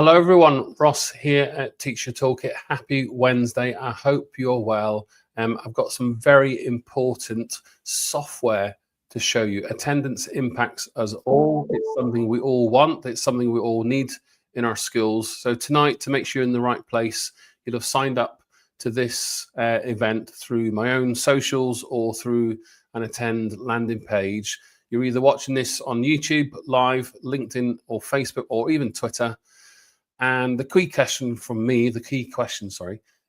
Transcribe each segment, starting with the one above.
Hello everyone, Ross here at Teacher Toolkit. Happy Wednesday. I hope you're well. I've got some very important software to show you. Attendance impacts us all. It's something we all want. It's something we all need in our schools. So tonight, to make sure you're in the right place, you'll have signed up to this event through my own socials or through an Attend landing page. You're either watching this on YouTube, live, LinkedIn or Facebook or even Twitter. And the key question from me,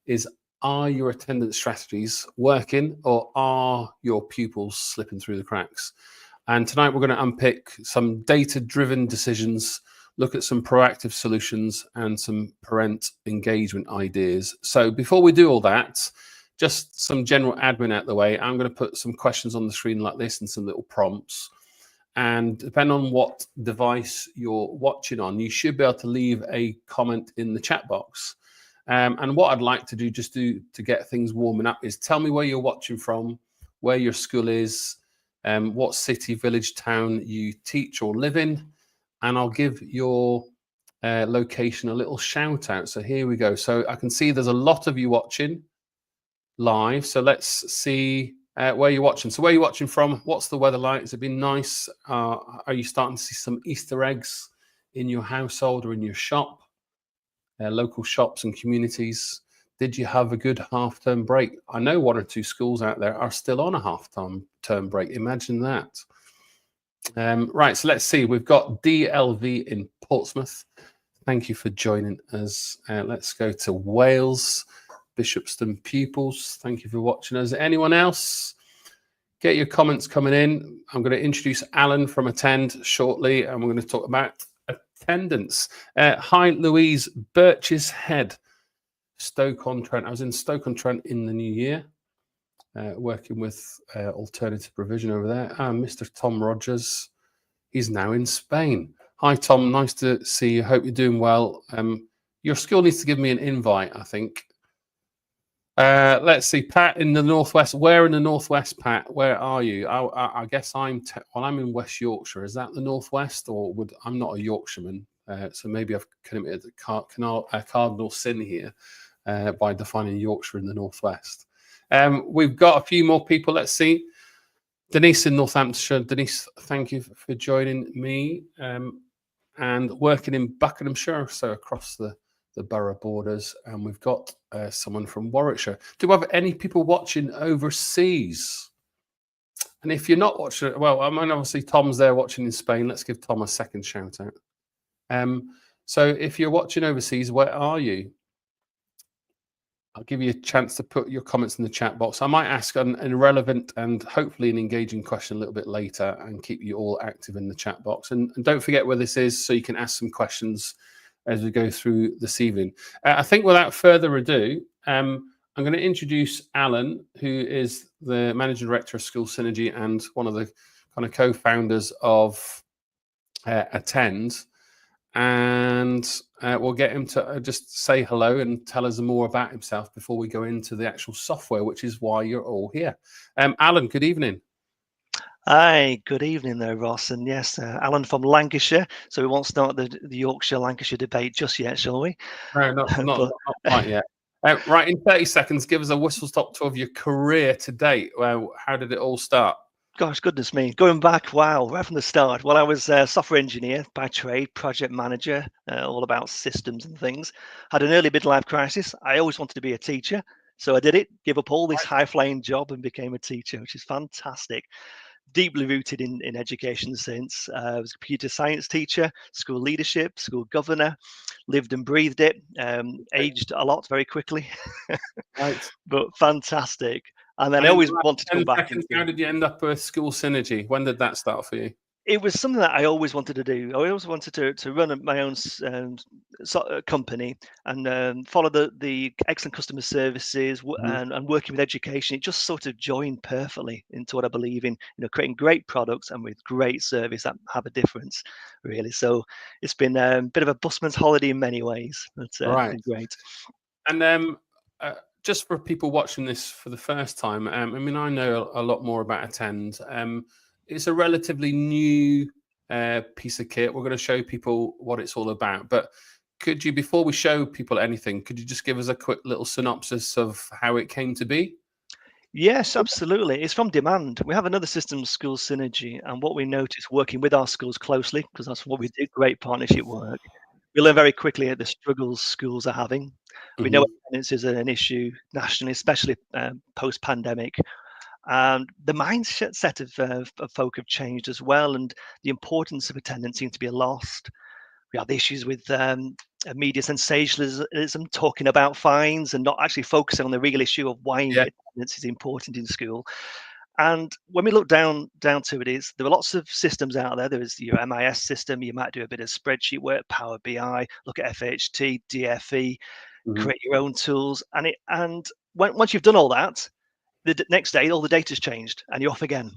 is are your attendance strategies working or are your pupils slipping through the cracks? And tonight we're going to unpick some data-driven decisions, look at some proactive solutions and some parent engagement ideas. So before we do all that, just some general admin out the way. I'm going to put some questions on the screen like this and some little prompts. And depending on what device you're watching on, you should be able to leave a comment in the chat box. And what I'd like to do to get things warming up is tell me where you're watching from, where your school is, what city, village, town you teach or live in, and I'll give your location a little shout out. So here we go. So I can see there's a lot of you watching live. So let's see where you're watching. So where you're watching from, what's the weather like? Has it been nice? Are you starting to see some Easter eggs in your household or in your shop, local shops and communities? Did you have a good half-term break? I know one or two schools out there are still on a half-term break. Imagine that. Right, so let's see. We've got DLV in Portsmouth. Thank you for joining us. Let's go to Wales. Bishopston pupils, thank you for watching us. Anyone else? Get your comments coming in. I'm going to introduce Alan from Attend shortly, and we're going to talk about attendance. Hi, Louise, Birch's Head, Stoke-on-Trent. I was in Stoke-on-Trent in the new year, working with alternative provision over there. Mr. Tom Rogers, he's now in Spain. Hi, Tom, nice to see you. Hope you're doing well. Your school needs to give me an invite, I think. Let's see, Pat in the northwest. Where in the northwest, Pat? Where are you? I guess I'm in West Yorkshire. Is that the northwest, or I'm not a Yorkshireman, so maybe I've committed a cardinal sin here by defining Yorkshire in the northwest. We've got a few more people. Let's see. Denise in Northamptonshire. Denise, thank you for joining me. And working in Buckinghamshire, so across the borough borders, and we've got someone from Warwickshire. Do we have any people watching overseas? And if you're not watching, well, I mean, obviously Tom's there watching in Spain. Let's give Tom a second shout out. So if you're watching overseas, where are you? I'll give you a chance to put your comments in the chat box. I might ask an irrelevant and hopefully an engaging question a little bit later and keep you all active in the chat box. And don't forget where this is so you can ask some questions as we go through this evening. I think without further ado, I'm going to introduce Alan, who is the Managing Director of School Synergy and one of the kind of co-founders of Attend. And we'll get him to just say hello and tell us more about himself before we go into the actual software, which is why you're all here. Alan, good evening. Hi, good evening there, Ross. And yes, Alan from Lancashire. So we won't start the Yorkshire-Lancashire debate just yet, shall we? No, not quite yet. Right, in 30 seconds, give us a whistle-stop tour of your career to date. How did it all start? Gosh, goodness me. Going back, wow, right from the start. Well, I was a software engineer by trade, project manager, all about systems and things. Had an early midlife crisis. I always wanted to be a teacher. So I did it, gave up all this high-flying job and became a teacher, which is fantastic. Deeply rooted in education since. I was a computer science teacher, school leadership, school governor, lived and breathed it, aged a lot very quickly, Right. but fantastic. And then I always wanted to go back. How did you end up with School Synergy? When did that start for you? It was something that I always wanted to do. I always wanted to run my own company and follow the excellent customer services and working with education. It just sort of joined perfectly into what I believe in. Creating great products and with great service that have a difference, really. So it's been a bit of a busman's holiday in many ways. It's been great. And just for people watching this for the first time, I mean, I know a lot more about Attend. It's a relatively new piece of kit. We're going to show people what it's all about. But could you, before we show people anything, could you just give us a quick little synopsis of how it came to be? Yes, absolutely. It's from demand. We have another system, School Synergy, and what we noticed working with our schools closely, because that's what we do, great partnership work. We learn very quickly at the struggles schools are having. We know Hmm. attendance is an issue nationally, especially post-pandemic. And the mindset set of folk have changed as well, and the importance of attendance seems to be lost. We have issues with media sensationalism, talking about fines and not actually focusing on the real issue of why Yeah. attendance is important in school. And when we look down to it, is there are lots of systems out there. There is your MIS system. You might do a bit of spreadsheet work, Power BI, look at FHT, DFE, Hmm. create your own tools, once you've done all that, the next day all the data's changed and you're off again.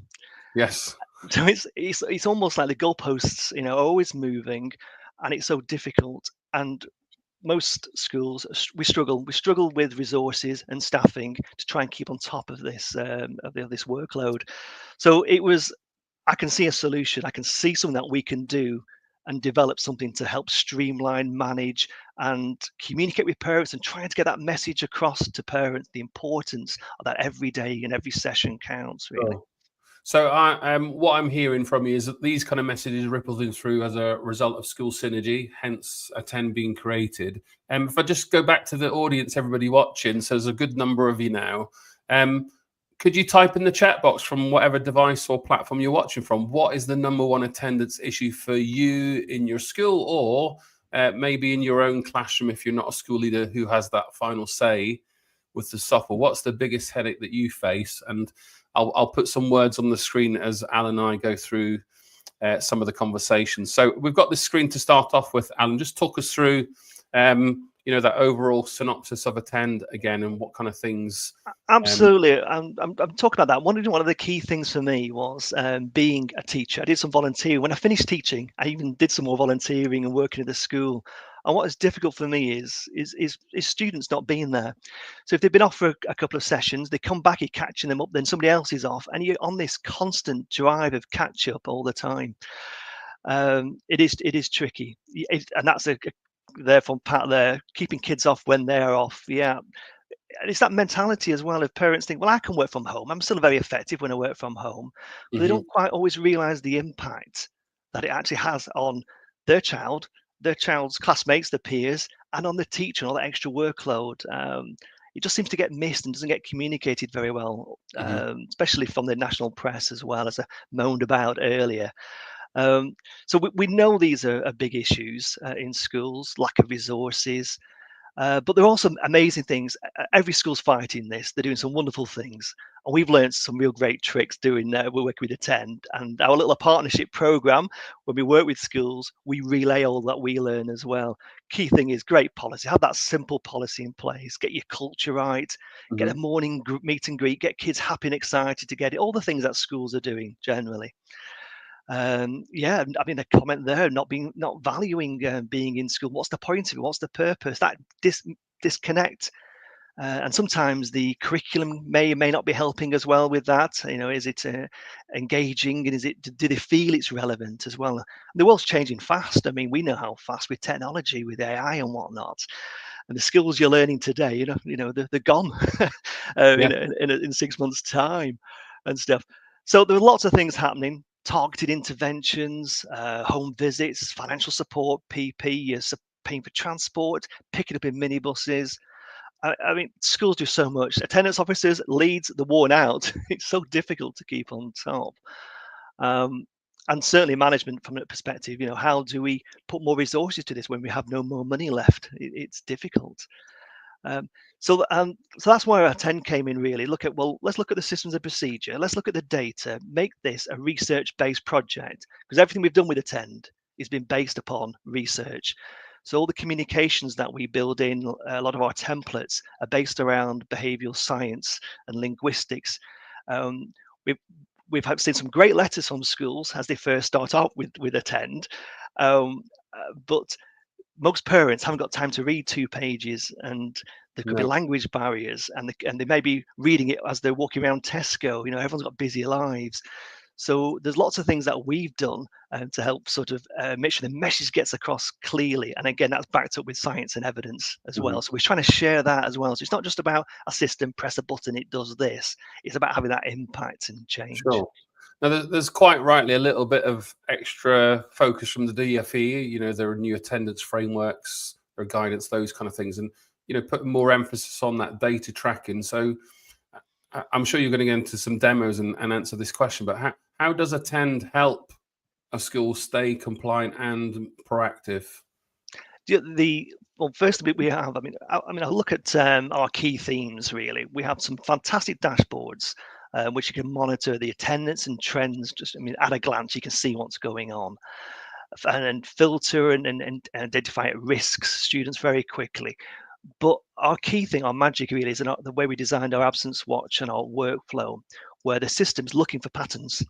Yes. So it's almost like the goalposts, are always moving, and it's so difficult. And most schools we struggle with resources and staffing to try and keep on top of this workload. So I can see a solution. I can see something that we can do and develop something to help streamline, manage, and communicate with parents, and trying to get that message across to parents, the importance of that every day and every session counts, really. Sure. So what I'm hearing from you is that these kind of messages rippling through as a result of school synergy, hence Attend being created. If I just go back to the audience, everybody watching, so there's a good number of you now. Could you type in the chat box from whatever device or platform you're watching from? What is the number one attendance issue for you in your school, or maybe in your own classroom if you're not a school leader who has that final say with the software? What's the biggest headache that you face? And I'll put some words on the screen as Alan and I go through some of the conversations. So we've got this screen to start off with. Alan, just talk us through, that overall synopsis of Attend again, and what kind of things. Absolutely. I'm talking about that. One of the key things for me was being a teacher. I did some volunteering. When I finished teaching, I even did some more volunteering and working at the school. And what is difficult for me is students not being there. So if they've been off for a couple of sessions, they come back, you're catching them up, then somebody else is off, and you're on this constant drive of catch up all the time. It is tricky, and that's therefore part there, keeping kids off when they're off. Yeah, and it's that mentality as well. If parents think, well, I can work from home, I'm still very effective when I work from home, but they Mhm. don't quite always realize the impact that it actually has on their child, their child's classmates, their peers, and on the teacher and all that extra workload. It just seems to get missed and doesn't get communicated very well, Mhm. especially from the national press as well, as I moaned about earlier. So we know these are big issues in schools, lack of resources, but there are some amazing things. Every school's fighting this. They're doing some wonderful things. And we've learned some real great tricks doing we're working with Attend. And our little partnership program, when we work with schools, we relay all that we learn as well. Key thing is great policy. Have that simple policy in place. Get your culture right. Get a Mhm. morning meet and greet. Get kids happy and excited to get it. All the things that schools are doing generally. Yeah, I mean, a comment there, not valuing being in school. What's the point of it? What's the purpose? That disconnect, and sometimes the curriculum may or may not be helping as well with that. Is it engaging, and do they feel it's relevant as well? The world's changing fast. I mean, we know how fast with technology, with AI and whatnot, and the skills you're learning today, they're gone Yeah. in 6 months' time and stuff. So there are lots of things happening. Targeted interventions, home visits, financial support, PP, you're paying for transport, picking up in minibuses. I mean, schools do so much. Attendance officers, leads, the worn out. It's so difficult to keep on top. Um, and certainly management from that perspective, how do we put more resources to this when we have no more money left? It's difficult. Um, so that's where our 10 came in really. Let's look at the systems and procedure. Let's look at the data, make this a research-based project, because everything we've done with Attend has been based upon research. So all the communications that we build in, a lot of our templates are based around behavioral science and linguistics. Um, we've seen some great letters from schools as they first start out with Attend, but most parents haven't got time to read 2 pages, and there could be No. language barriers, and they may be reading it as they're walking around Tesco. Everyone's got busy lives. So there's lots of things that we've done to help sort of make sure the message gets across clearly. And again, that's backed up with science and evidence as Mhm. well. So we're trying to share that as well. So it's not just about a system, press a button, it does this. It's about having that impact and change. Sure. Now, there's quite rightly a little bit of extra focus from the DFE. There are new attendance frameworks, there are guidance, those kind of things, and putting more emphasis on that data tracking. So, I'm sure you're going to get into some demos and answer this question. But how does Attend help a school stay compliant and proactive? Well, first we have. I look at our key themes. Really, we have some fantastic dashboards which you can monitor the attendance and trends. Just, at a glance, you can see what's going on, and filter and identify risks students very quickly. But our key thing, our magic really, is the way we designed our absence watch and our workflow, where the system's looking for patterns.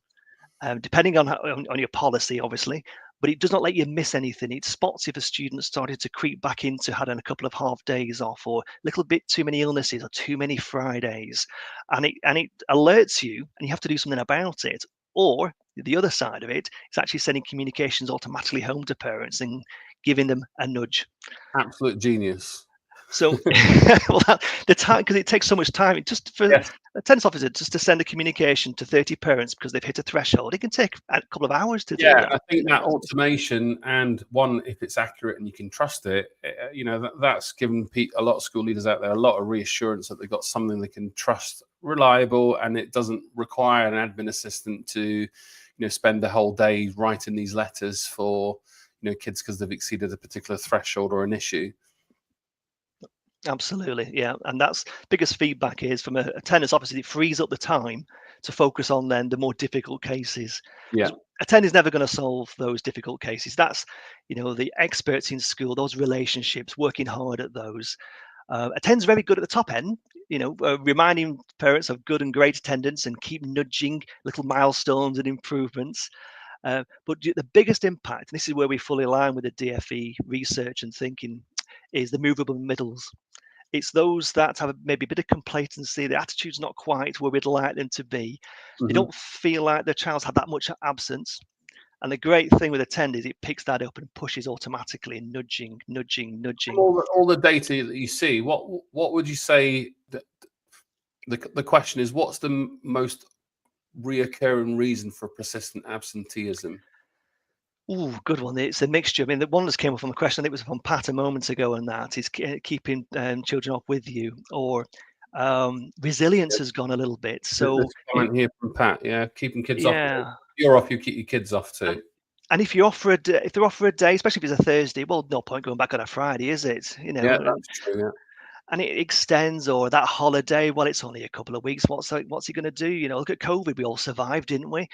Depending on your policy, obviously, but it does not let you miss anything. It spots if a student started to creep back into having a couple of half days off, or a little bit too many illnesses, or too many Fridays, and it alerts you, and you have to do something about it. Or the other side of it is actually sending communications automatically home to parents and giving them a nudge. Absolute genius. So, well, the time, because it takes so much time, just for Yes. a tennis officer just to send a communication to 30 parents because they've hit a threshold, it can take a couple of hours to do Yeah, that. I think that automation, and one, if it's accurate and you can trust it, that's given a lot of school leaders out there a lot of reassurance that they've got something they can trust, reliable, and it doesn't require an admin assistant to, spend the whole day writing these letters for, kids because they've exceeded a particular threshold or an issue. Absolutely, yeah, and that's biggest feedback is from a tennis. Obviously, it frees up the time to focus on then the more difficult cases. Yeah. 'Cause a ten is never going to solve those difficult cases. That's the experts in school, those relationships, working hard at those. A ten's very good at the top end, reminding parents of good and great attendance and keep nudging little milestones and improvements. But the biggest impact, and this is where we fully align with the DFE research and thinking, is the movable middles. It's those that have maybe a bit of complacency, the attitude's not quite where we'd like them to be. They Mhm. don't feel like their child's had that much absence. And the great thing with Attend is it picks that up and pushes automatically, nudging, nudging, From nudging. all the data that you see, what would you say that the question is, what's the most reoccurring reason for persistent absenteeism? Ooh, good one. It's a mixture. The one that came up from the question, I think it was from Pat a moment ago, and that is keeping children off with you, or resilience has gone a little bit. This So, comment here from Pat, yeah, keeping kids off. yeah. You're off, you keep your kids off too. And if you offer if they're offer a day, especially if it's a Thursday, well, no point going back on a Friday, is it? Yeah, that's true. Yeah. And it extends, or that holiday. Well, it's only a couple of weeks. What's he going to do? Look at COVID. We all survived, didn't we?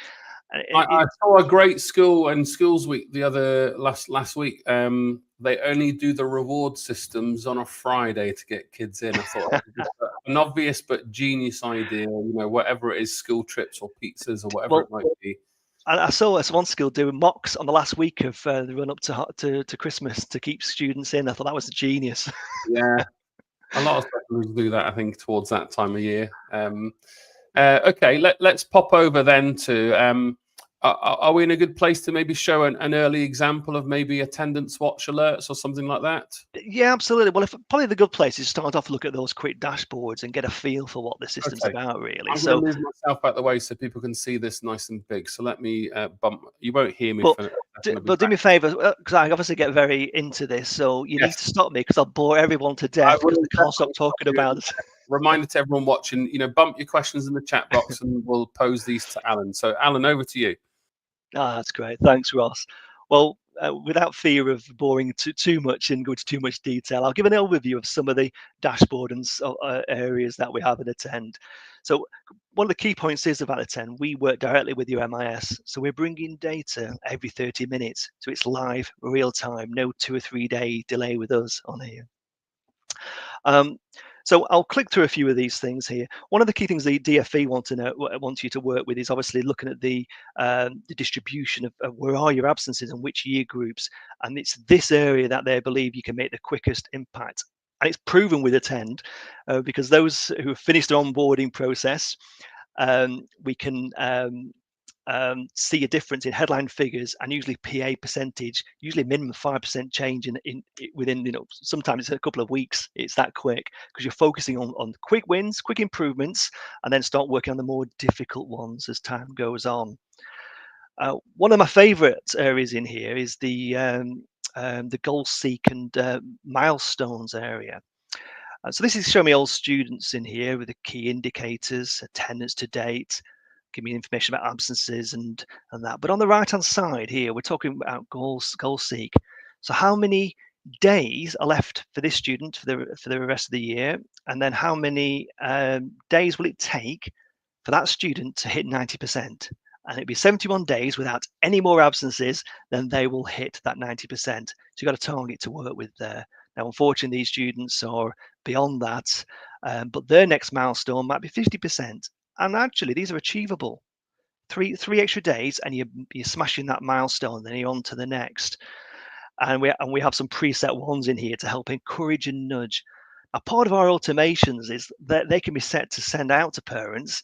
And I saw a great school and schools week the other last week. They only do the reward systems on a Friday to get kids in. I thought that was just an obvious but genius idea. Whatever it is, school trips or pizzas or whatever it well, might be. I saw one school doing mocks on the last week of the run up to Christmas to keep students in. I thought that was genius. Yeah, a lot of schools do that. I think towards that time of year. Okay, let's pop over then to. Are we in a good place to maybe show an early example of maybe attendance watch alerts or something like that? Yeah, absolutely. Well, probably the good place is to start off, look at those quick dashboards and get a feel for what the system's Okay. about, really. I'm going So, to move myself out the way so people can see this nice and big. So let me bump. You won't hear me but for a second. do, I'll be but do back. me a favour, because I obviously get very into this, so you need Yes, to stop me because I'll bore everyone to I death because will they can't stop definitely stop talking you. about it. Reminder to everyone watching, bump your questions in the chat box and we'll pose these to Alan. So Alan, over to you. That's great. Thanks, Ross. Well, without fear of boring too much and go to too much detail, I'll give an overview of some of the dashboard and areas that we have at Attend. So one of the key points is about Attend, we work directly with your MIS. So we're bringing data every 30 minutes. So it's live, real time, no 2 or 3 day delay with us on here. So I'll click through a few of these things here. One of the key things the DFE wants you to work with is obviously looking at the distribution of where are your absences and which year groups. And it's this area that they believe you can make the quickest impact. And it's proven with Attend because those who have finished their onboarding process, we can see a difference in headline figures and usually PA percentage, usually minimum 5% change in within, sometimes it's a couple of weeks. It's that quick because you're focusing on quick wins, quick improvements, and then start working on the more difficult ones as time goes on. One of my favorite areas in here is the goal seek and milestones area. So this is showing me all students in here with the key indicators, attendance to date, give me information about absences and that. But on the right hand side here, we're talking about goal seek. So how many days are left for this student for the rest of the year, and then how many days will it take for that student to hit 90%? And it'd be 71 days without any more absences, then they will hit that 90%. So you've got a target to work with there. Now, unfortunately, these students are beyond that, but their next milestone might be 50%. And actually, these are achievable. Three extra days, and you're smashing that milestone. Then you're on to the next. And we have some preset ones in here to help encourage and nudge. Now, part of our automations is that they can be set to send out to parents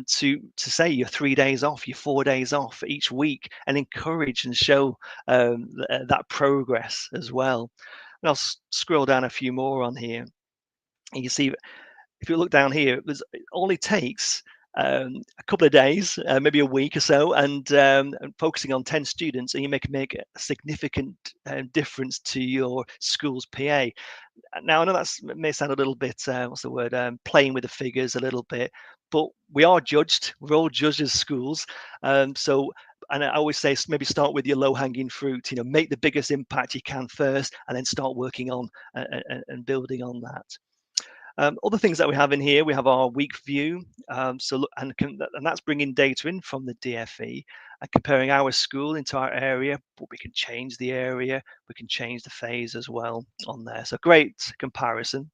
to say you're 3 days off, you're 4 days off each week, and encourage and show that progress as well. And I'll scroll down a few more on here. And you see, if you look down here, it only takes a couple of days, maybe a week or so, and focusing on 10 students, and you make a significant difference to your school's PA. Now, I know that may sound a little bit, what's the word, playing with the figures a little bit, but we are judged. We're all judged as schools. And I always say, maybe start with your low-hanging fruit. Make the biggest impact you can first, and then start working on and building on that. Other things that we have in here, we have our week view. And that's bringing data in from the DFE and comparing our school into our area, but we can change the area, we can change the phase as well on there. So great comparison.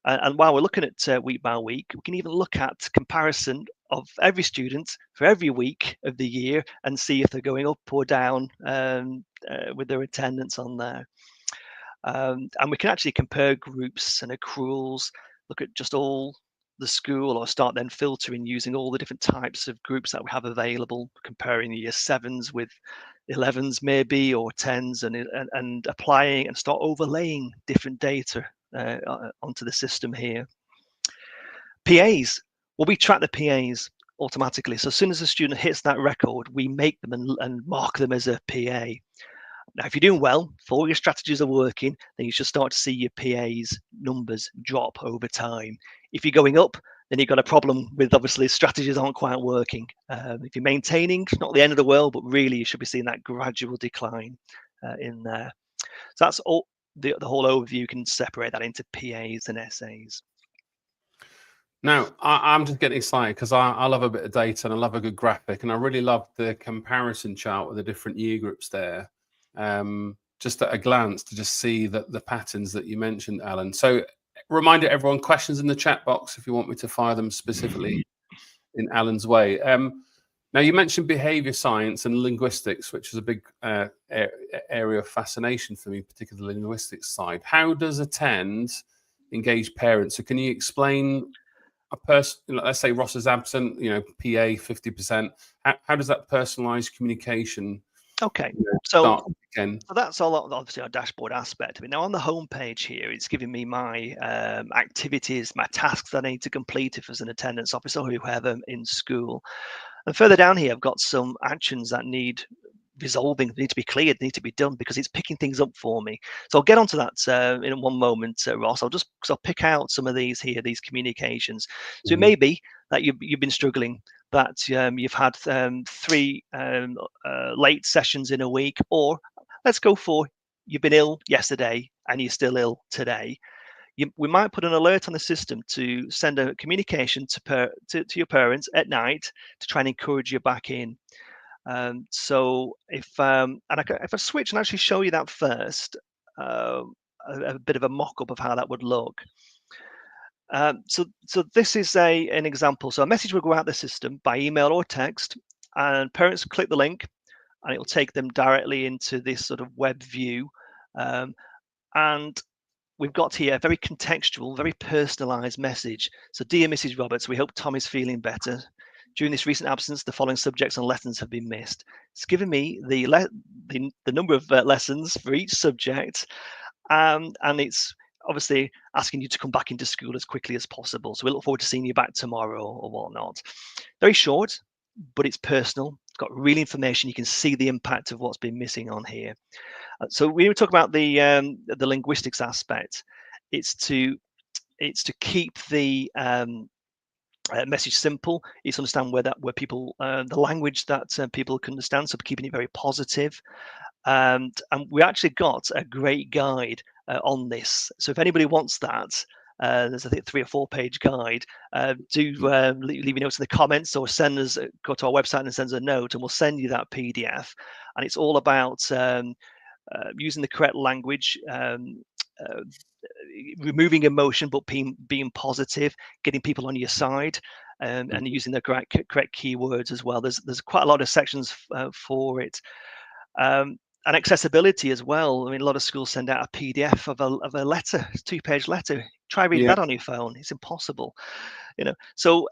And while we're looking at week by week, we can even look at comparison of every student for every week of the year and see if they're going up or down with their attendance on there. And we can actually compare groups and accruals, look at just all the school, or start then filtering using all the different types of groups that we have available, comparing the year 7s with 11s maybe, or 10s, and applying and start overlaying different data onto the system here. PAs, well, we track the PAs automatically. So as soon as a student hits that record, we make them and mark them as a PA. Now, if you're doing well, if all your strategies are working, then you should start to see your PA's numbers drop over time. If you're going up, then you've got a problem with, obviously, strategies aren't quite working. If you're maintaining, it's not the end of the world, but really you should be seeing that gradual decline in there. So that's all. The whole overview. You can separate that into PAs and SAs. Now, I'm just getting excited because I love a bit of data and I love a good graphic, and I really love the comparison chart with the different year groups there. Just at a glance to just see the patterns that you mentioned, Alan. So reminder everyone, questions in the chat box if you want me to fire them specifically in Alan's way. Now, you mentioned behavior science and linguistics, which is a big area of fascination for me, particularly the linguistics side. How does Attend engage parents? So can you explain a person, let's say Ross is absent, PA 50%. How does that personalized communication? Okay, so that's all obviously our dashboard aspect of it. Now on the home page here, it's giving me my activities, my tasks that I need to complete if as an attendance officer or whoever in school. And further down here, I've got some actions that need resolving, need to be cleared, need to be done, because it's picking things up for me. So I'll get onto that in one moment, Ross. I'll pick out some of these here, these communications. So it may be that you've been struggling, that you've had 3 late sessions in a week, or let's go for you've been ill yesterday and you're still ill today. We might put an alert on the system to send a communication to your parents at night to try and encourage you back in. So if I switch and actually show you that first, a bit of a mock-up of how that would look. So this is an example. So a message will go out the system by email or text, and parents click the link, and it will take them directly into this sort of web view. And we've got here a very contextual, very personalised message. So, dear Mrs. Roberts, we hope Tom is feeling better. During this recent absence, the following subjects and lessons have been missed. It's given me the number of lessons for each subject, and it's obviously asking you to come back into school as quickly as possible. So we look forward to seeing you back tomorrow or whatnot. Very short, but it's personal. It's got real information. You can see the impact of what's been missing on here. So we were talking about the linguistics aspect. It's to keep the message simple. It's understand where people the language that people can understand. So keeping it very positive. And we actually got a great guide on this. So if anybody wants that, there's I think 3 or 4 page guide. Do leave your notes in the comments, or send us, go to our website and send us a note, and we'll send you that PDF. And it's all about using the correct language, removing emotion, but being positive, getting people on your side, and using the correct keywords as well. There's quite a lot of sections for it. And accessibility as well. I mean, a lot of schools send out a PDF of a letter, 2-page letter. Try reading that on your phone. It's impossible, So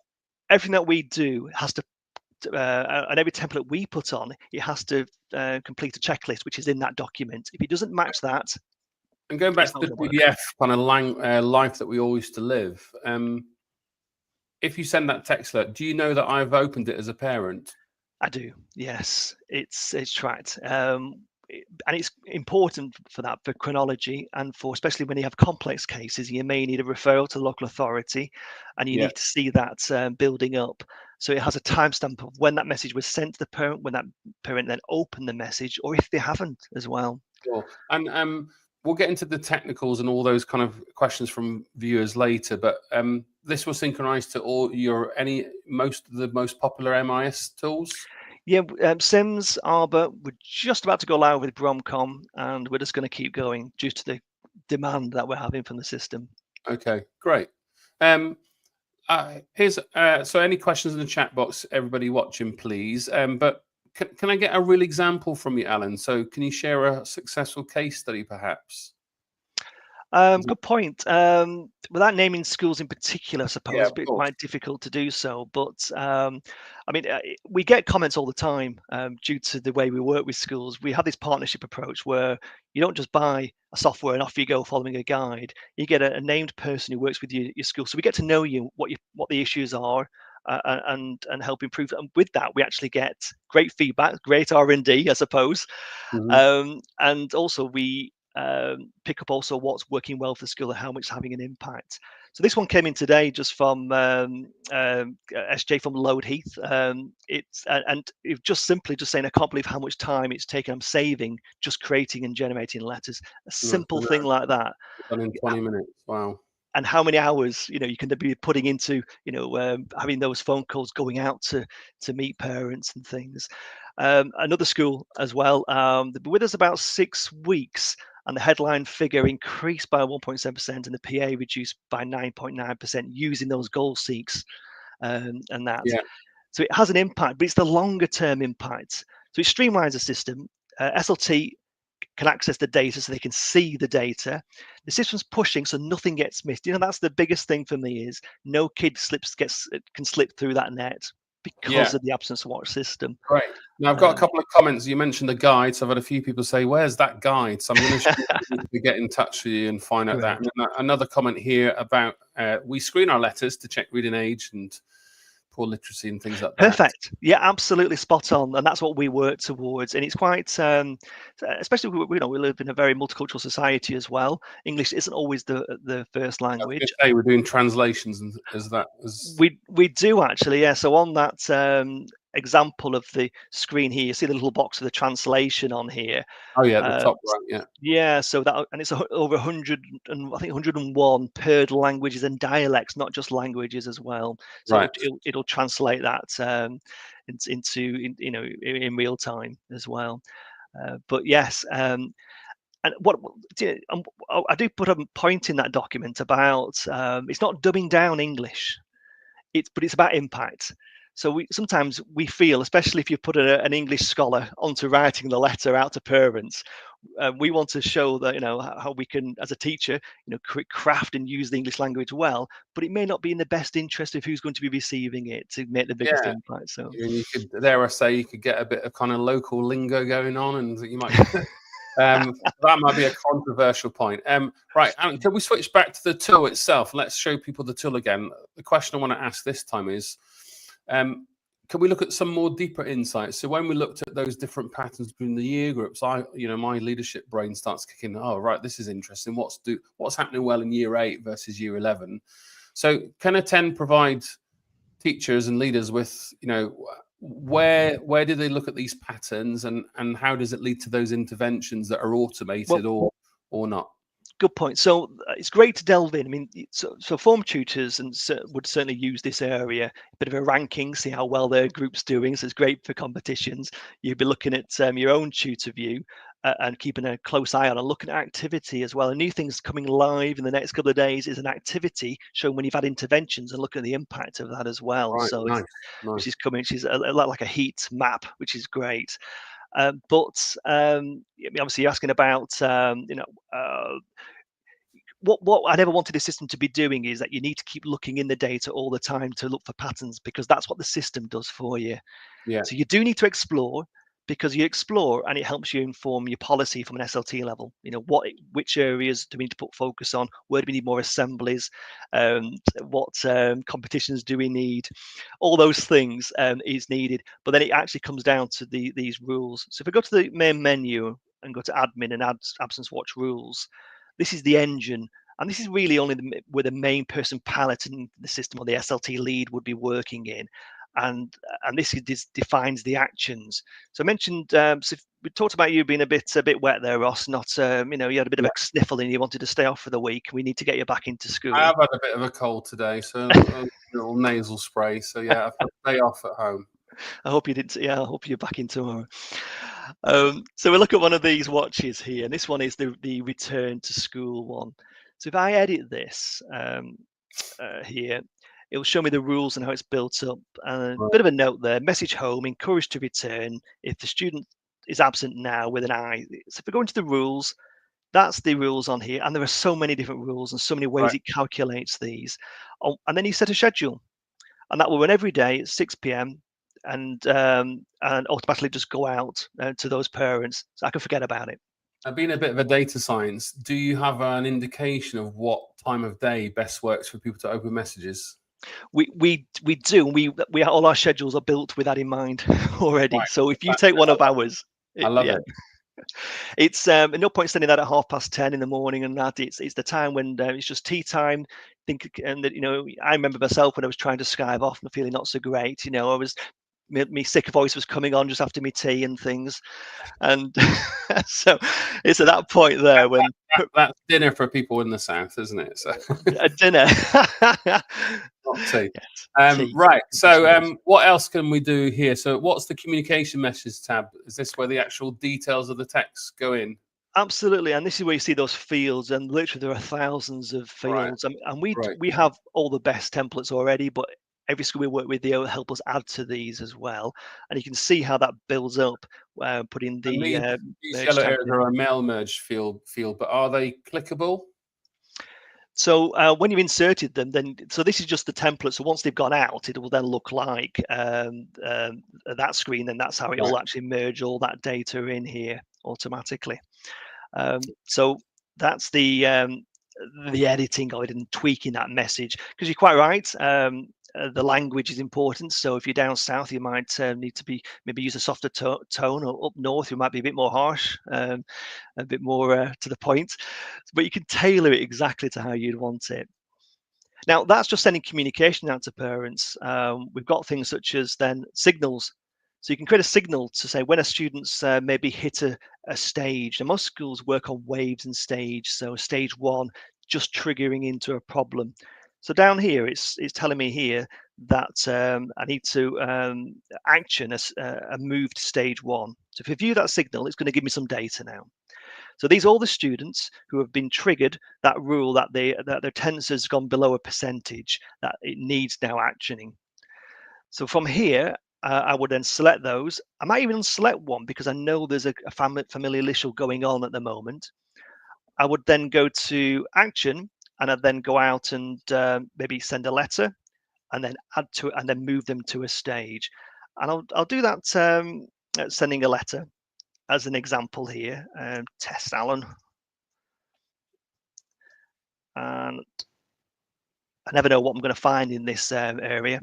everything that we do has to, and every template we put on, it has to complete a checklist, which is in that document. If it doesn't match that, and going back to the PDF kind of life that we all used to live, if you send that text alert, do you know that I've opened it as a parent? I do. Yes, it's tracked. And it's important for that, for chronology, and for especially when you have complex cases, you may need a referral to the local authority, and you need to see that building up. So it has a timestamp of when that message was sent to the parent, when that parent then opened the message, or if they haven't as well. Sure. And we'll get into the technicals and all those kind of questions from viewers later, but this was synchronized to all the most popular MIS tools. Yeah, Sims, Arbor, we're just about to go live with Bromcom, and we're just going to keep going due to the demand that we're having from the system. Okay, great. Here's so any questions in the chat box, everybody watching, please. But can I get a real example from you, Alan? So can you share a successful case study, perhaps? Good point. Without naming schools in particular, I suppose it's quite difficult to do so. But I mean, we get comments all the time due to the way we work with schools. We have this partnership approach where you don't just buy a software and off you go following a guide. You get a named person who works with your school, so we get to know you, what the issues are. And help improve. And with that, we actually get great feedback, great R&D, I suppose, and also we pick up also what's working well for the school and how much it's having an impact. So this one came in today just from SJ from Load Heath. It's just simply saying, I can't believe how much time it's taken. I'm saving just creating and generating letters. A simple thing like that. Done in 20 minutes. Wow. And how many hours you can be putting into having those phone calls, going out to meet parents and things. Another school as well, with us about 6 weeks, and the headline figure increased by 1.7% and the PA reduced by 9.9% using those goal seeks and that. Yeah. So it has an impact, but it's the longer term impact. So it streamlines the system. SLT can access the data so they can see the data. The system's pushing so nothing gets missed. That's the biggest thing for me, is no kid can slip through that net because of the absence of watch system. Right. Now I've got a couple of comments. You mentioned the guide, so I've had a few people say, "Where's that guide?" So I'm going to get in touch with you and find out that. And another comment here about we screen our letters to check reading age and poor literacy and things like that. Perfect. Yeah, absolutely spot on, and that's what we work towards. And it's quite, especially we live in a very multicultural society as well. English isn't always the first language. I was gonna say, we're doing translations, and we do actually, yeah. So on that example of the screen here, you see the little box of the translation on here. Oh yeah, the top right, yeah. Yeah, so that, and it's over 100 and I think 101 per languages and dialects, not just languages as well. So it'll translate that into in real time as well. But yes, and what I do put a point in that document about it's not dumbing down English, but it's about impact. So sometimes we feel, especially if you put an English scholar onto writing the letter out to parents, we want to show that, how we can, as a teacher, craft and use the English language well, but it may not be in the best interest of who's going to be receiving it to make the biggest Yeah. impact. So And you could, dare I say, you could get a bit of kind of local lingo going on, and you might that might be a controversial point. Right, Alan, can we switch back to the tool itself? Let's show people the tool again. The question I want to ask this time is, can we look at some more deeper insights? So when we looked at those different patterns between the year groups, my leadership brain starts kicking. Oh, right, this is interesting. What's happening well in year 8 versus year 11? So can Attend provide teachers and leaders with, where do they look at these patterns, and how does it lead to those interventions that are automated or not? Good point. So it's great to delve in. I mean, so form tutors would certainly use this area, a bit of a ranking, see how well their group's doing. So it's great for competitions. You'd be looking at your own tutor view and keeping a close eye on and looking at activity as well. And new things coming live in the next couple of days is an activity showing when you've had interventions and looking at the impact of that as well. Right, So nice. which is coming, which is a lot like a heat map, which is great. But obviously, you're asking about what I never wanted the system to be doing is that you need to keep looking in the data all the time to look for patterns, because that's what the system does for you. Yeah. So you do need to explore, because you explore and it helps you inform your policy from an SLT level. Which areas do we need to put focus on? Where do we need more assemblies? What competitions do we need? All those things is needed. But then it actually comes down to these rules. So if we go to the main menu and go to admin and add absence watch rules, this is the engine. And this is really only where the main person piloting the system, or the SLT lead, would be working in. And this defines the actions. So I mentioned, so we talked about you being a bit wet there, Ross. Not, you had a bit of a sniffle and you wanted to stay off for the week. We need to get you back into school. I have had a bit of a cold today, so a little nasal spray. So yeah, I've got a day off at home. I hope you didn't. Yeah, I hope you're back in tomorrow. So we look at one of these watches here, and this one is the return to school one. So if I edit this here, it will show me the rules and how it's built up. And a bit of a note there: message home, encouraged to return if the student is absent now, with an I. So if we go into the rules, that's the rules on here, and there are so many different rules and so many ways it calculates these. Oh, and then you set a schedule, and that will run every day at 6 p.m. and automatically just go out to those parents, so I can forget about it. Being a bit of a data science, do you have an indication of what time of day best works for people to open messages? We do. We all our schedules are built with that in mind already. Right. So if you take one of ours, I love it. It's no point sending that at 10:30 in the morning, and that it's the time when it's just tea time. And that I remember myself when I was trying to skive off and feeling not so great. I was my sick voice was coming on just after my tea and things, and so it's at that point there when that's dinner for people in the south, isn't it? So a dinner, not tea. Yes, tea. Right. So what else can we do here? So what's the communication message tab? Is this where the actual details of the text go in? Absolutely, and this is where you see those fields, and literally there are thousands of fields, and we have all the best templates already, but every school we work with, they help us add to these as well, and you can see how that builds up. Putting the these yellow areas are a mail merge field, but are they clickable? So when you've inserted them, so this is just the template. So once they've gone out, it will then look like that screen. Then that's how it will actually merge all that data in here automatically. So that's the editing of it and tweaking that message, because you're quite right. The language is important. So if you're down south, you might need to maybe use a softer tone, or up north, you might be a bit more harsh, a bit more to the point. But you can tailor it exactly to how you'd want it. Now, that's just sending communication out to parents. We've got things such as then signals. So you can create a signal to say when a student's maybe hit a stage. And most schools work on waves and stage. So stage 1, just triggering into a problem. So down here, it's telling me here that I need to action a move to stage 1. So if I view that signal, it's going to give me some data now. So these are all the students who have been triggered that rule that their attendance has gone below a percentage, that it needs now actioning. So from here, I would then select those. I might even select one because I know there's a familial issue going on at the moment. I would then go to action, and I'd then go out and maybe send a letter, and then add to it, and then move them to a stage. And I'll do that sending a letter as an example here. Test Alan, and I never know what I'm going to find in this area.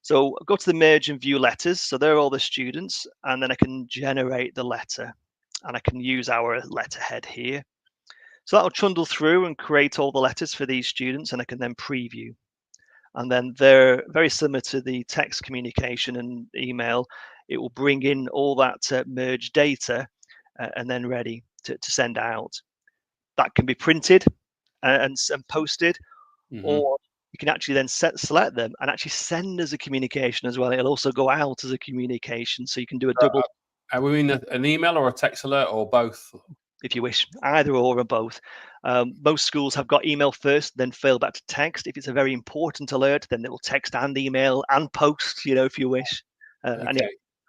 So go to the merge and view letters. So there are all the students, and then I can generate the letter, and I can use our letterhead here. So that'll trundle through and create all the letters for these students, and I can then preview. And then they're very similar to the text communication and email. It will bring in all that merged data and then ready to send out. That can be printed and posted, or you can actually then select them and actually send as a communication as well. It'll also go out as a communication, so you can do a double. Are we in an email or a text alert or both? If you wish, either or both. Most schools have got email first, then fail back to text. If it's a very important alert, then it will text and email and post, if you wish. And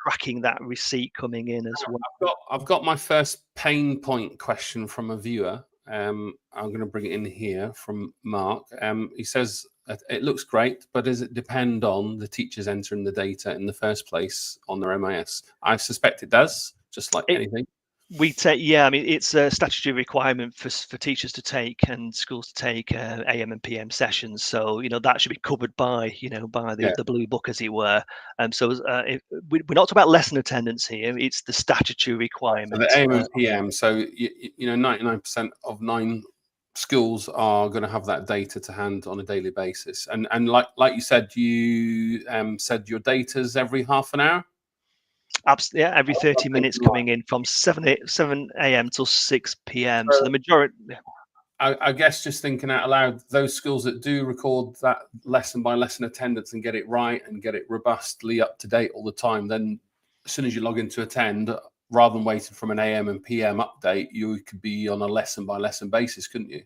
tracking that receipt coming in as well. I've got my first pain point question from a viewer. I'm going to bring it in here from Mark. He says, it looks great, but does it depend on the teachers entering the data in the first place on their MIS? I suspect it does, just like anything. We take, I mean, it's a statutory requirement for teachers to take and schools to take AM and PM sessions. So, that should be covered by, by the blue book, as it were. So we're not talking about lesson attendance here. It's the statutory requirement. So the AM and PM. So, 99% of 9 schools are going to have that data to hand on a daily basis. And like you said, said your data's every half an hour? Yeah, every 30 minutes coming in from 7 a.m. till 6 p.m. So the majority. I guess just thinking out aloud, those schools that do record that lesson by lesson attendance and get it right and get it robustly up to date all the time, then as soon as you log in to attend, rather than waiting from an AM and PM update, you could be on a lesson by lesson basis, couldn't you?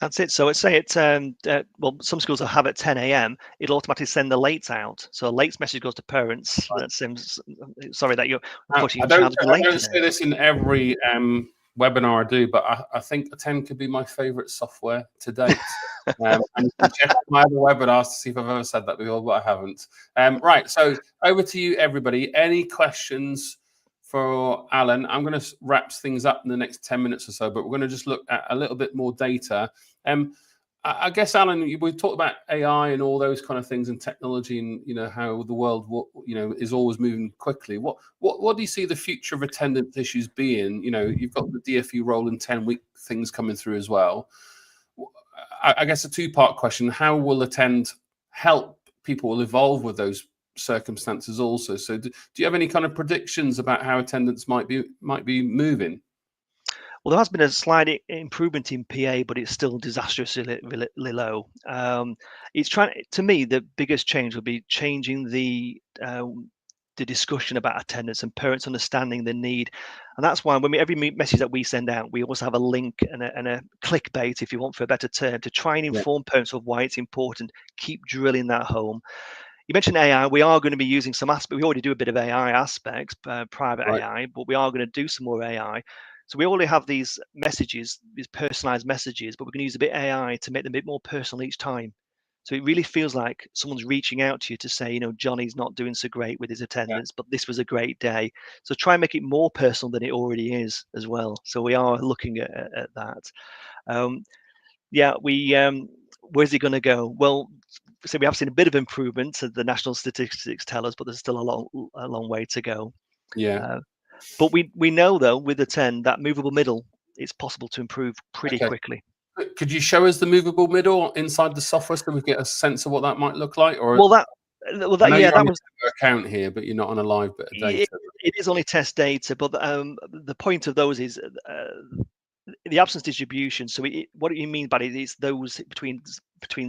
That's it. So let's say it's well, some schools will have at 10 a.m. It'll automatically send the lates out. So a lates message goes to parents. Right. Sorry that you're putting. I don't say this in every webinar I do, but I think Attend could be my favorite software to date. And you can check my other webinars to see if I've ever said that before, but I haven't. Right. So over to you, everybody. Any questions for Alan? I'm going to wrap things up in the next 10 minutes or so, but we're going to just look at a little bit more data. I guess, Alan, we talked about AI and all those kind of things and technology and, how the world, is always moving quickly. What do you see the future of attendance issues being? You've got the DFE rolling 10-week things coming through as well. I guess a 2-part question. How will Attend help people evolve with those circumstances also? So do you have any kind of predictions about how attendance might be moving? Well, there has been a slight improvement in PA, but it's still disastrously low. It's to me, the biggest change will be changing the discussion about attendance and parents understanding the need. And that's why every message that we send out, we also have a link and a clickbait, if you want, for a better term, to try and inform parents of why it's important. Keep drilling that home. You mentioned AI. We are going to be using some aspects. We already do a bit of AI aspects, private AI, but we are going to do some more AI. So we already have these messages, these personalized messages, but we're going to use a bit AI to make them a bit more personal each time. So it really feels like someone's reaching out to you to say, Johnny's not doing so great with his attendance, but this was a great day. So try and make it more personal than it already is as well. So we are looking at that. Where's it going to go? Well, so we have seen a bit of improvement, as the national statistics tell us, but there's still a long way to go. Yeah. But we know, though, with Attend, that movable middle, it's possible to improve pretty quickly. Could you show us the movable middle inside the software so we get a sense of what that might look like? Or that was account here, but you're not on a live bit of data. It is only test data, but the point of those is the absence distribution. So what you mean by it is those between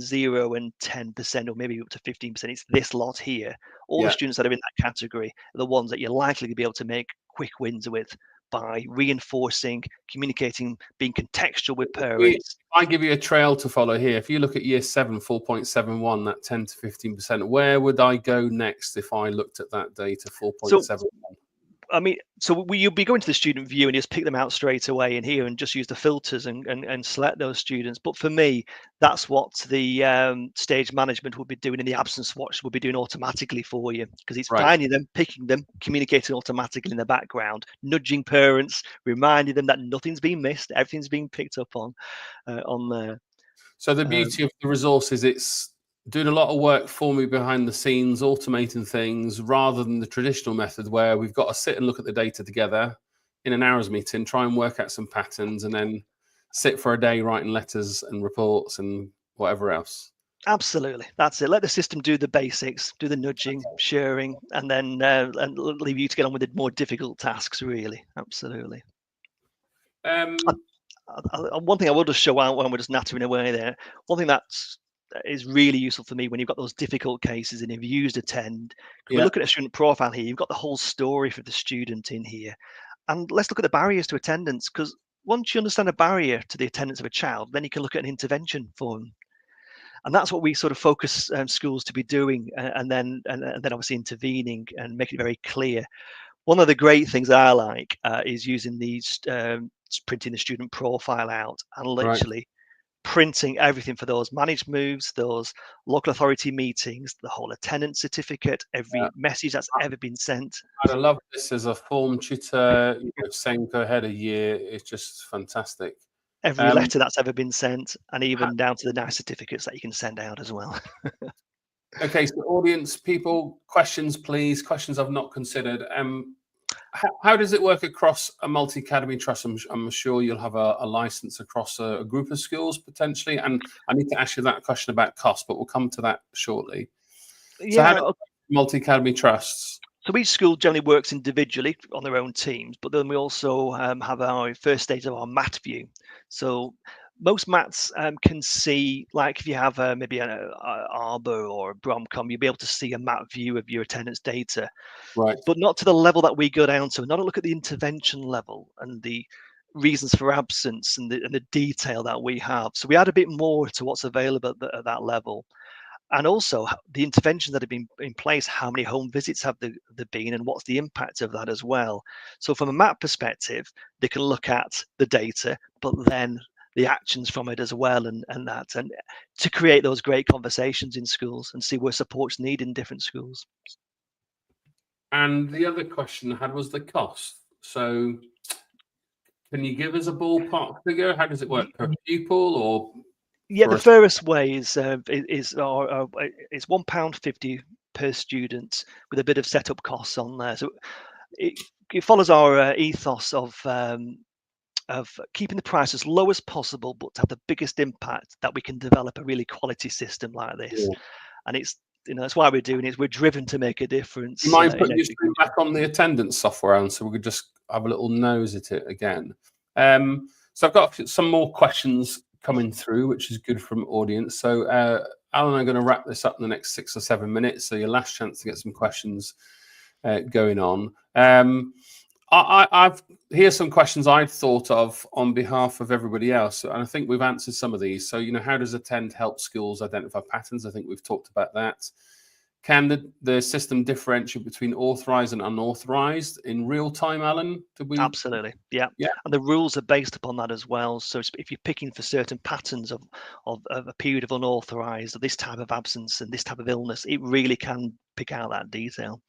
0 and 10%, or maybe up to 15%. It's this lot here. All the students that are in that category are the ones that you're likely to be able to make quick wins with. by reinforcing, communicating, being contextual with If parents. I give you a trail to follow here, if you look at year 7, 4.71, that 10 to 15%, where would I go next if I looked at that data, So 4.71? I mean, so you'll be going to the student view and just pick them out straight away in here and just use the filters and select those students. But for me, that's what the stage management will be doing in the absence watch will be doing automatically for you, because it's Right. finding them, picking them, communicating automatically in the background, nudging parents, reminding them that nothing's been missed, everything's being picked up on there. So the beauty of the resource is it's doing a lot of work for me behind the scenes, automating things, rather than the traditional method where we've got to sit and look at the data together in an hour's meeting, try and work out some patterns, and then sit for a day writing letters and reports and whatever else. Absolutely, that's it. Let the system do the basics, do the nudging, sharing, and then and leave you to get on with the more difficult tasks. Really, absolutely. One thing I will just show out when we're just nattering away there. One thing is really useful for me when you've got those difficult cases and you've used Attend. We're looking at a student profile here. You've got the whole story for the student in here, and let's look at the barriers to attendance. Because once you understand a barrier to the attendance of a child, then you can look at an intervention for them. And that's what we sort of focus schools to be doing, and then obviously intervening and making it very clear. One of the great things I like is using these, printing the student profile out and literally printing everything for those managed moves, those local authority meetings, the whole attendance certificate, every message that's ever been sent. I love this as a form tutor, saying go ahead a year. It's just fantastic. Every letter that's ever been sent, and even down to the nice certificates that you can send out as well. Okay, so audience, people, questions, please. Questions I've not considered. How does it work across a multi-academy trust? I'm sure you'll have a license across a group of schools potentially, and I need to ask you that question about cost, but we'll come to that shortly. So how do multi-academy trusts? So each school generally works individually on their own teams, but then we also have our first stage of our mat view. So most mats can see, like if you have maybe an Arbor or a Bromcom, you'll be able to see a mat view of your attendance data, right? But not to the level that we go down to. Not a look at the intervention level and the reasons for absence and the detail that we have. So we add a bit more to what's available at that level. And also the interventions that have been in place, how many home visits have there been and what's the impact of that as well. So from a map perspective, they can look at the data, but then the actions from it as well, and to create those great conversations in schools and see where support's needed in different schools. And the other question I had was the cost. So can you give us a ballpark figure? How does it work per pupil or? Yeah, the fairest way is it's £1.50 per student with a bit of setup costs on there. So it follows our ethos of keeping the price as low as possible, but to have the biggest impact that we can develop a really quality system like this. Yeah. And it's that's why we're doing it. We're driven to make a difference. You mind putting your screen back on the attendance software, and so we could just have a little nose at it again. So I've got some more questions coming through, which is good from audience. So Alan and I are going to wrap this up in the next 6 or 7 minutes. So your last chance to get some questions going on. Here's some questions I've thought of on behalf of everybody else, and I think we've answered some of these. So, how does Attend help schools identify patterns? I think we've talked about that. Can the system differentiate between authorized and unauthorized in real time, Alan? Absolutely, yeah. And the rules are based upon that as well. So if you're picking for certain patterns of a period of unauthorized, or this type of absence and this type of illness, it really can pick out that detail.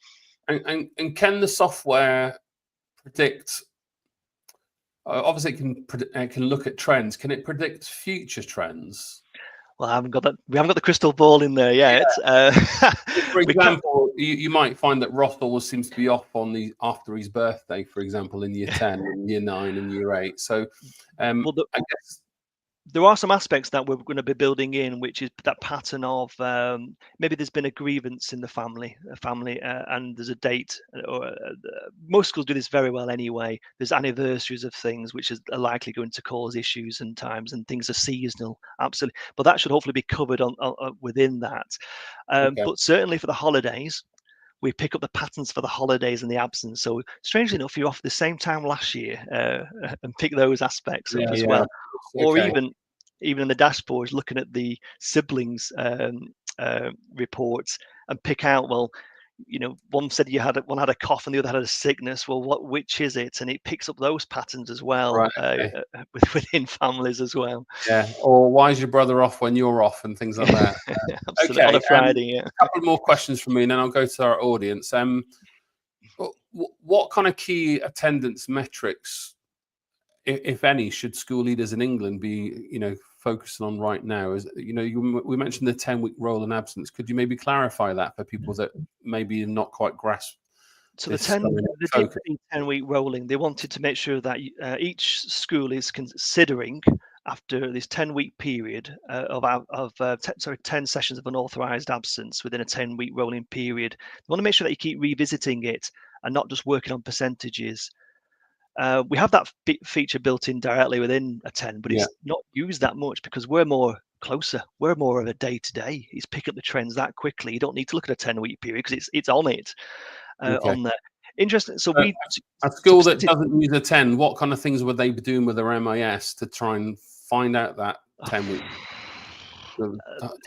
And can the software predict? Obviously, it can look at trends. Can it predict future trends? Well, I haven't got that. We haven't got the crystal ball in there yet. Yeah. For example, you might find that Ross always seems to be off after his birthday, for example, in year 10, and year 9, and year 8. So, I guess there are some aspects that we're going to be building in, which is that pattern of maybe there's been a grievance in the family, and there's a date. Or most schools do this very well anyway. There's anniversaries of things which are likely going to cause issues and times, and things are seasonal, absolutely. But that should hopefully be covered on within that. But certainly for the holidays, we pick up the patterns for the holidays and the absence. So strangely enough, you're off the same time last year, and pick those aspects up as well. Or Okay. even in the dashboards, looking at the siblings reports and pick out, well, one said one had a cough and the other had a sickness. Well, which is it? And it picks up those patterns as well, Right, okay. within families as well. Yeah. Or why is your brother off when you're off and things like that. Absolutely. Okay. On a Friday, yeah. A couple more questions from me, and then I'll go to our audience. What kind of key attendance metrics, if any, should school leaders in England be, focusing on right now? Is, we mentioned the 10-week role in absence. Could you maybe clarify that for people that maybe not quite grasp? So the 10-week rolling, they wanted to make sure that each school is considering, after this 10-week period of 10 sessions of unauthorized absence within a 10-week rolling period, they want to make sure that you keep revisiting it and not just working on percentages. We have that feature built in directly within a 10, but it's not used that much because we're more closer. We're more of a day-to-day. It's pick up the trends that quickly. You don't need to look at a 10-week period because it's on it. On there. Interesting. So a school that doesn't use a 10, what kind of things would they be doing with their MIS to try and find out that 10 weeks?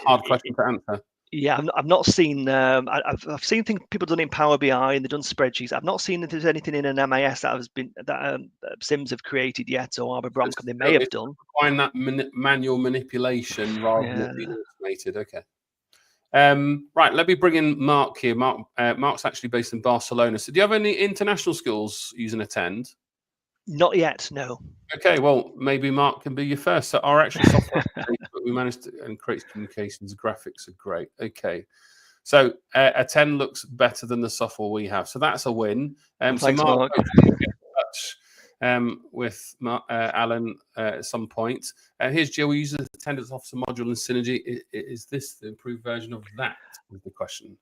Hard question to answer. Yeah, I've not seen. I've seen things people done in Power BI and they've done spreadsheets. I've not seen if there's anything in an MIS that Sims have created yet, or Arbor Bromcom they may have done. Find that manual manipulation rather than being automated. Okay. Right, let me bring in Mark here. Mark's actually based in Barcelona. So do you have any international schools using Attend? Not yet, no. Okay, well, maybe Mark can be your first. So our actual software we managed to and create communications, graphics are great. Okay. So Attend looks better than the software we have. So that's a win. Thanks, so Mark. With Alan at some point. Here's Jill. We use the attendance officer module in Synergy. Is this the improved version of that? Is the question.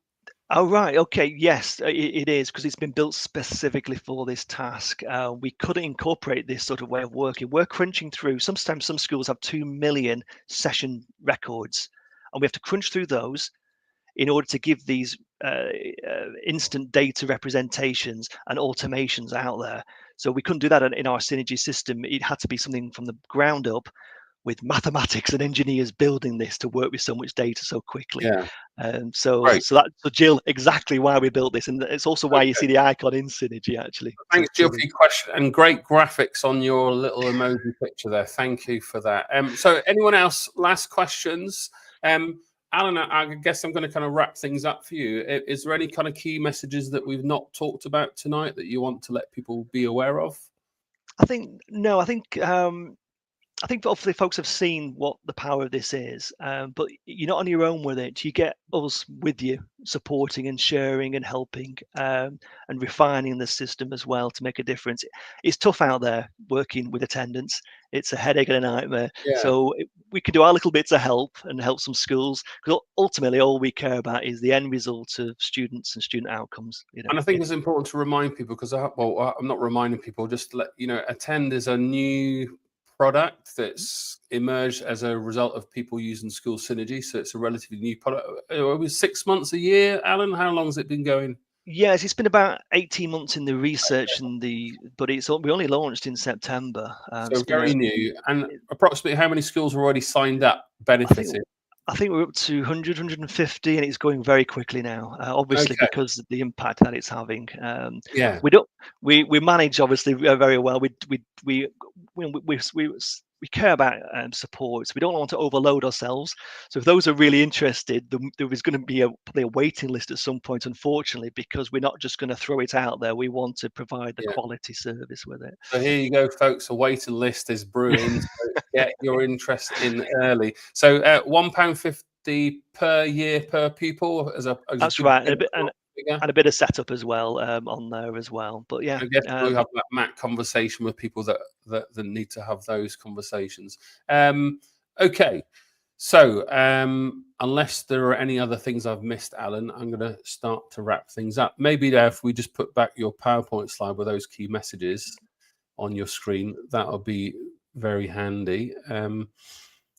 Oh, right. Okay. Yes, it is, because it's been built specifically for this task. We couldn't incorporate this sort of way of working. We're crunching through. Sometimes some schools have 2 million session records, and we have to crunch through those in order to give these instant data representations and automations out there. So we couldn't do that in our Synergy system. It had to be something from the ground up, with mathematics and engineers building this to work with so much data so quickly. Yeah. So Jill, exactly why we built this, and it's also why you see the icon in Synergy actually. Thanks, Jill, for your question, and great graphics on your little emoji picture there. Thank you for that. So anyone else? Last questions. Alan, I guess I'm going to kind of wrap things up for you. Is there any kind of key messages that we've not talked about tonight that you want to let people be aware of? I think hopefully folks have seen what the power of this is, but you're not on your own with it. You get us with you, supporting and sharing and helping, and refining the system as well to make a difference. It's tough out there working with attendance. It's a headache and a nightmare. Yeah. So we can do our little bit to help and help some schools, because ultimately all we care about is the end result of students and student outcomes. And I think it's important to remind people, because I'm not reminding people, just let Attend is a new product that's emerged as a result of people using school Synergy. So it's a relatively new product. It was 6 months, a year. Alan, how long has it been going? Yes, it's been about 18 months in the research but we only launched in September. So very new. And approximately how many schools are already signed up, benefiting? I think we're up to 100, 150, and it's going very quickly now. Obviously, because of the impact that it's having. We manage obviously very well. We care about support, so we don't want to overload ourselves. So if those are really interested, there is going to be probably a waiting list at some point, unfortunately, because we're not just going to throw it out there. We want to provide the quality service with it. So here you go, folks. A waiting list is brewing. So get your interest in early. So £1.50 per year per pupil That's right, and a bit of setup as well on there as well. But yeah, I guess we'll have that Mac conversation with people that need to have those conversations. Okay, so unless there are any other things I've missed, Alan, I'm going to start to wrap things up. Maybe if we just put back your PowerPoint slide with those key messages on your screen, that'll be very handy.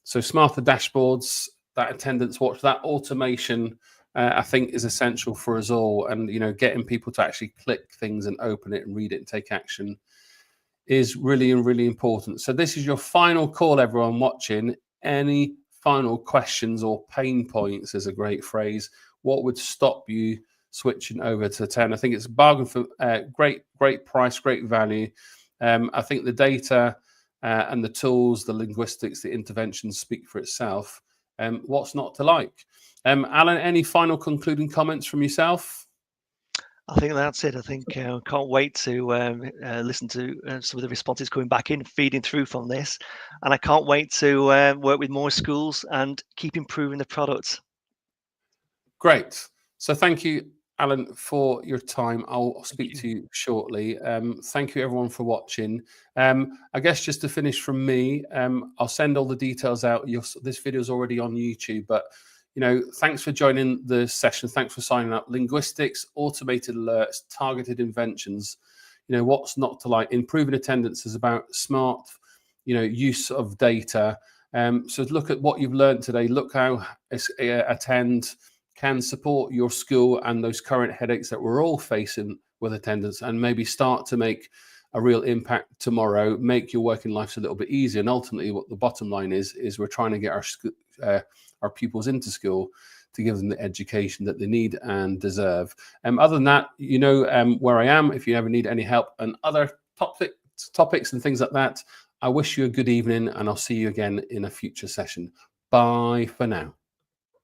So smarter dashboards, that attendance watch, that automation I think is essential for us all. And, getting people to actually click things and open it and read it and take action is really, really important. So this is your final call, everyone watching. Any final questions or pain points is a great phrase. What would stop you switching over to 10? I think it's a bargain for great price, great value. I think the data and the tools, the linguistics, the interventions speak for itself. What's not to like? Alan, any final concluding comments from yourself? I think that's it. I think I can't wait to listen to some of the responses coming back in, feeding through from this. And I can't wait to work with more schools and keep improving the products. Great. So thank you, Alan, for your time. I'll speak to you shortly. Thank you, everyone, for watching. I guess just to finish from me, I'll send all the details out. This video is already on YouTube, but thanks for joining the session. Thanks for signing up. Linguistics, automated alerts, targeted inventions. What's not to like? Improving attendance is about smart, use of data. So look at what you've learned today. Look how Attend can support your school and those current headaches that we're all facing with attendance, and maybe start to make a real impact tomorrow, make your working lives a little bit easier. And ultimately, what the bottom line is we're trying to get our pupils into school to give them the education that they need and deserve. Other than that, where I am if you ever need any help and other topics and things like that. I wish you a good evening, and I'll see you again in a future session. Bye for now.